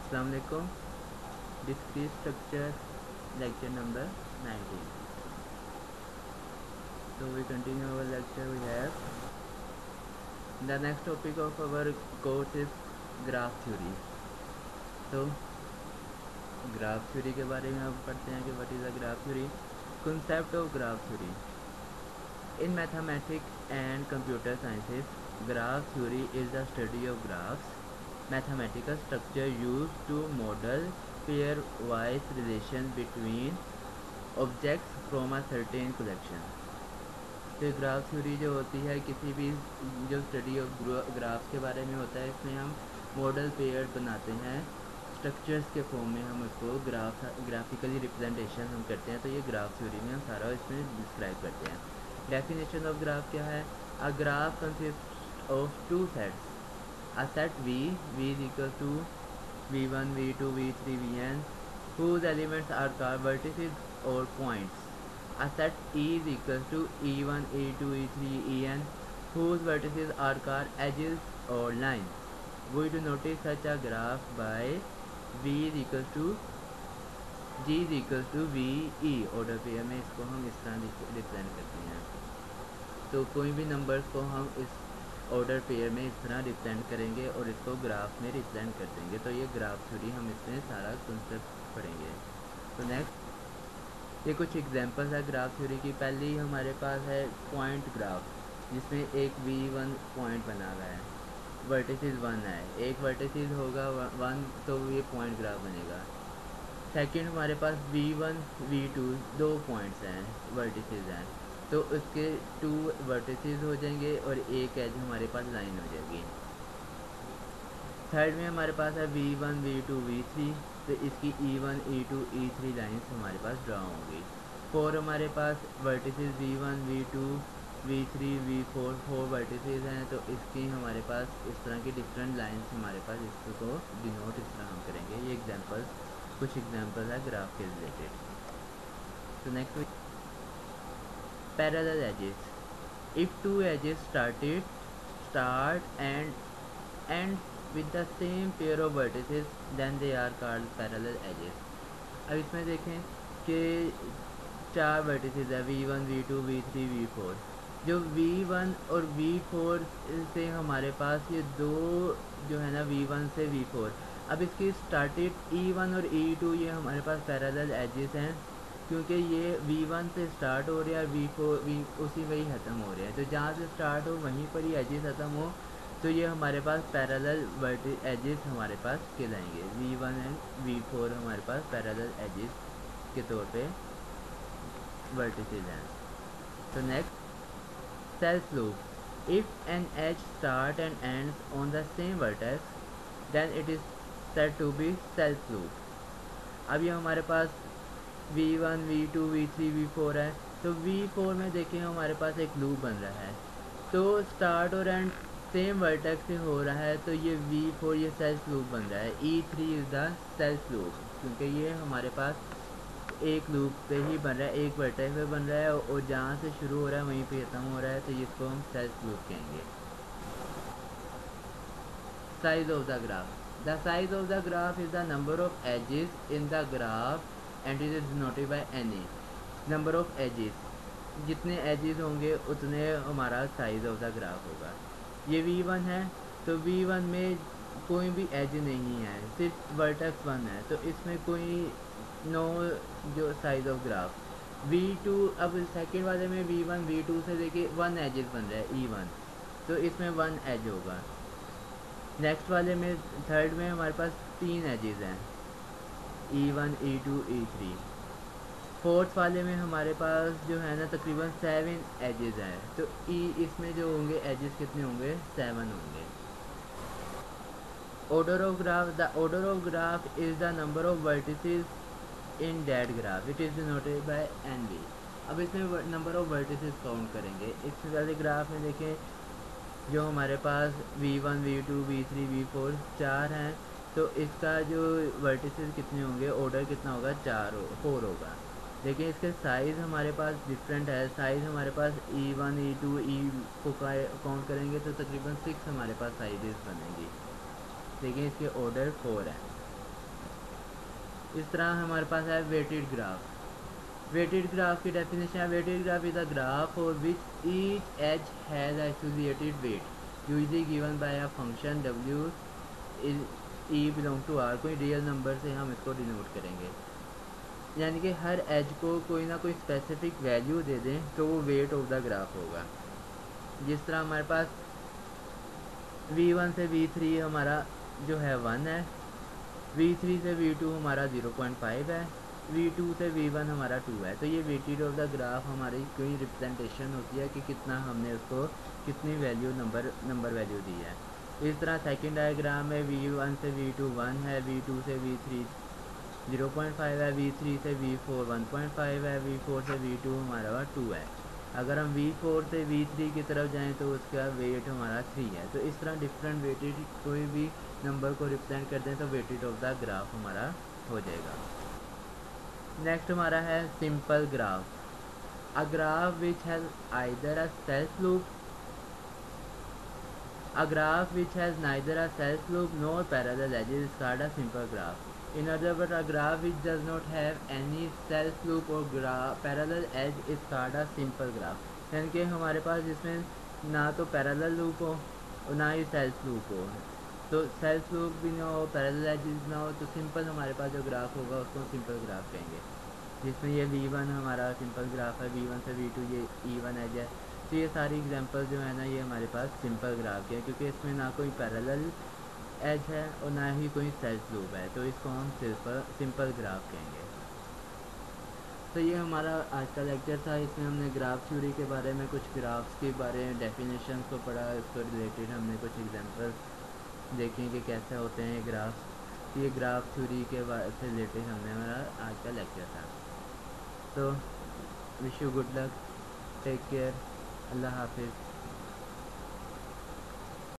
अस्सलाम वालेकुम. Discrete structure, lecture number 19. So we continue our lecture. We have the next topic of our course is graph theory. So graph theory के बारे में हम पढ़ते हैं कि what is a graph theory. Concept of graph theory. In mathematics and computer sciences, graph theory is the study of graphs, mathematical structure used to model pairwise relation between objects from a certain collection. तो graph theory जो होती है किसी भी जो study of graphs के बारे में होता है, इसमें हम मॉडल पेयर बनाते हैं स्ट्रक्चर्स के फॉर्म में, हम उसको ग्राफिकली रिप्रेजेंटेशन हम करते हैं. तो ये ग्राफ थ्योरी में हम सारा इसमें डिस्क्राइब करते हैं. डेफिनेशन ऑफ ग्राफ क्या है? A graph consist of two sets. A set V is equal to V1 V2 V3 Vn whose elements are called vertices or points. A set E is equal to E1 E2 E3 En whose vertices are called edges or lines. We to notice such a graph by V is equal to G is equal to VE. Order pair में इसको हम इस तरह represent करते हैं. तो कोई भी नंबर्स को हम इस ऑर्डर पेयर में इस तरह रिप्रेजेंट करेंगे और इसको ग्राफ में रिप्रेजेंट कर देंगे. तो ये ग्राफ थ्योरी हम इसमें सारा कॉन्सेप्ट पढ़ेंगे. तो नेक्स्ट ये कुछ एग्जांपल्स है ग्राफ थ्योरी की. पहली हमारे पास है पॉइंट ग्राफ, जिसमें एक V1 पॉइंट बना हुआ है, वर्टिसेस 1 है, एक वर्टिसेस होगा 1 तो ये पॉइंट ग्राफ बनेगा. सेकंड हमारे पास V1 V2 दो पॉइंट्स हैं, वर्टिसेस हैं, तो उसके 2 वर्टिसेस हो जाएंगे और एक एज हमारे पास लाइन हो जाएगी. थर्ड में हमारे पास है V1 V2 V3, तो इसकी E1 E2 E3 लाइन्स हमारे पास ड्रा होंगी. 4 हमारे पास vertices V1 V2 V3 V4 4 vertices हैं, तो इसकी हमारे पास इस तरह की डिफरेंट लाइन्स हमारे पास इसको डिनोट इस तरह हम करेंगे. ये एग्जांपल्स कुछ एग्जांपल्स है ग्राफ के रिलेटेड. तो next parallel edges. If two edges start and end with the same pair of vertices then they are called parallel edges. अब इसमें देखें कि 4 वर्टिसेस है V1 V2 V3 V4. जो V1 और V4 से हमारे पास ये दो जो है ना V1 से V4, अब इसकी स्टार्टेड E1 और E2 ये हमारे पास पैरेलल एजेस हैं, क्योंकि ये V1 से स्टार्ट हो रहा है और V4 उसी वही ख़त्म हो रहा है. तो जहाँ से स्टार्ट हो वहीं पर ही एजेस ख़त्म हो, तो ये हमारे पास पैरेलल एजेस हमारे पास कहलाएंगे. V1 एंड V4 हमारे पास पैरेलल एजेस के तौर पे वर्टिसेस हैं. तो next self loop. If an edge start and ends on the same vertex then it is said to be self loop. अब ये हमारे पास V1 V2 V3 V4 है, तो V4 में देखें हमारे पास एक लूप बन रहा है. तो स्टार्ट और एंड सेम वर्टेक्स से हो रहा है, तो ये V4 ये सेल्फ लूप बन रहा है. E3 is the self loop, क्योंकि ये हमारे पास एक लूप पे ही बन रहा है, एक वर्टेक्स पे बन रहा है और जहाँ से शुरू हो रहा है वहीं पे ख़त्म हो रहा है, तो इसको हम सेल्फ लूप कहेंगे. Size of the graph. The size of the graph is the number of edges in the graph and it is denoted by N. Number of edges, जितने एजेस होंगे उतने हमारा साइज ऑफ द ग्राफ होगा. ये V1 है, तो V1 में कोई भी एज नहीं है, सिर्फ वर्टेक्स 1 है, तो इसमें कोई नो जो साइज ऑफ ग्राफ. V2 अब सेकेंड वाले में V1 V2 से देखिए 1 एजेस बन रहा है E1, तो इसमें 1 एज होगा. नेक्स्ट वाले में थर्ड में हमारे पास 3 एजेस हैं, E1 E2 E3. फोर्थ वाले में हमारे पास जो है ना तकरीबन 7 एजेस हैं, तो इसमें जो होंगे एजेस कितने होंगे? 7 होंगे. Order of graph. The order of graph is the number of vertices in that graph. It is denoted bye NV. अब इसमें नंबर ऑफ वर्टिसेस काउंट करेंगे. इस वाले ग्राफ में देखें जो हमारे पास V1 V2 V3 V4 4 हैं, तो इसका जो वर्टिसेस कितने होंगे, ऑर्डर कितना होगा? 4 होगा. देखिए इसके साइज़ हमारे पास डिफरेंट है. साइज़ हमारे पास E1 E2 E को काउंट करेंगे तो तकरीबन 6 हमारे पास साइजेस बनेंगी. देखिए इसके ऑर्डर 4 है. इस तरह हमारे पास है वेटेड ग्राफ। वेटेड ग्राफ की डेफिनेशन है, weighted graph is a graph for which each edge has associated weight usually given by a function w E belong to R. कोई रियल नंबर से हम इसको डिनोट करेंगे, यानी कि हर एज को कोई ना कोई स्पेसिफिक वैल्यू दे दें तो वो वेट ऑफ द ग्राफ होगा। जिस तरह हमारे पास v1 से v3 हमारा जो है 1 है, v3 से v2 हमारा 0.5 है, v2 से v1 हमारा 2 है। तो ये वेटेड ऑफ द ग्राफ हमारी कोई रिप्रेजेंटेशन होती है कि कितना हमने उसको कितनी वैल्यू नंबर वैल्यू दी है। इस तरह सेकंड डायग्राम में v1 से v2 1 है, v2 से v3 0.5 है, v3 से v4 1.5 है, v4 से v2 हमारा 2 है। अगर हम v4 से v3 की तरफ जाएं तो उसका वेट हमारा 3 है। तो इस तरह डिफरेंट वेटेड कोई भी नंबर को रिप्रेजेंट कर दें तो वेटेड ऑफ द ग्राफ हमारा हो जाएगा। नेक्स्ट हमारा है simple graph. A graph which has either a self loop A graph which has neither a self loop nor parallel edges is called a simple graph. In other words, a graph which does not have any self loop or parallel edge is called a simple graph. यानी कि हमारे पास जिसमें ना तो parallel loop हो और ना ही self loop हो, तो सेल्फ लूप भी ना हो, पैरेलल एजेस ना हो, तो सिंपल हमारे पास जो ग्राफ होगा उसको सिंपल ग्राफ कहेंगे। जिसमें ये v1 हमारा सिंपल ग्राफ है, v1 से v2 ये e1 एज है। तो ये सारी एग्जांपल जो है ना ये हमारे पास सिंपल ग्राफ के हैं, क्योंकि इसमें ना कोई पैरेलल एज है और ना ही कोई सेल्फ लूप है, तो इसको हम सिंपल ग्राफ कहेंगे। तो ये हमारा आज का लेक्चर था। इसमें हमने ग्राफ थ्योरी के बारे में, कुछ ग्राफ्स के बारे में डेफिनेशन को पढ़ा, इसको रिलेटेड हमने कुछ एग्जांपल्स देखें कि कैसे होते हैं ग्राफ। ये ग्राफ थ्योरी के से रिलेटेड हमने हमारा आज का लेक्चर था। तो wish you good luck, take care, अल्लाह हाफिज़।